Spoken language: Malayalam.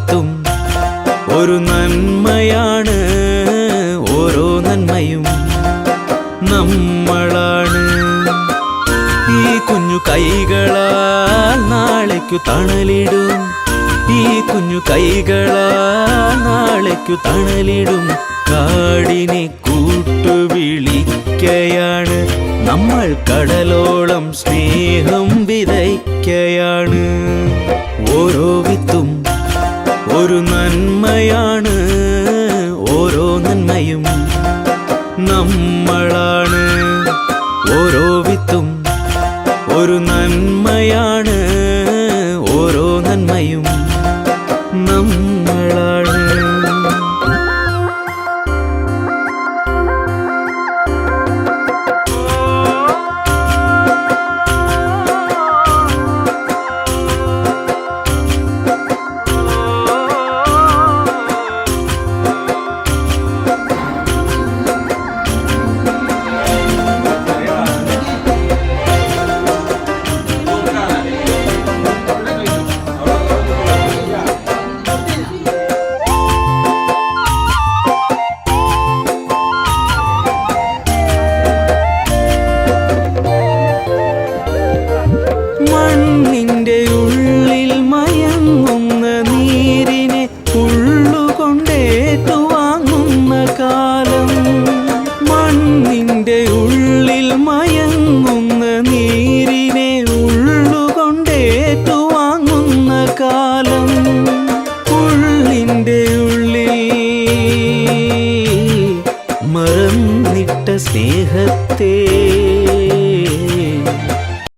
വിത്തും ഒരു നന്മയാണ്, ഓരോ നന്മയും നമ്മളാണ്. ഈ കുഞ്ഞു കൈകളാൽ നാളേക്കു തണലിടും, ഈ കുഞ്ഞു കൈകളാൽ നാളേക്കു തണലിടും. കാടിനെ കൂട്ടുവിളിക്കയാണ്, നമ്മൾ കടലോളം സ്നേഹം വിതയ്ക്കയാണ്. ഓരോ വിത്തും ഒരു നന്മയാണ്, ഓരോ നന്മയും നമ്മളാണ്. ഓരോ വിത്തും ഒരു നന്മയാണ്, ഓരോ നന്മയും നമ്മളാണ്. മണ്ണിന്റെ ഉള്ളിൽ മയങ്ങുന്ന നീരിനെ ഉള്ളുകൊണ്ടേറ്റുവാങ്ങുന്ന കാലം, മണ്ണിന്റെ ഉള്ളിൽ മയങ്ങുന്ന നീരിനെ ഉള്ളുകൊണ്ടേറ്റുവാങ്ങുന്ന കാലം. ഉള്ളിന്റെ ഉള്ളിൽ മറന്നിട്ട സ്നേഹത്തെ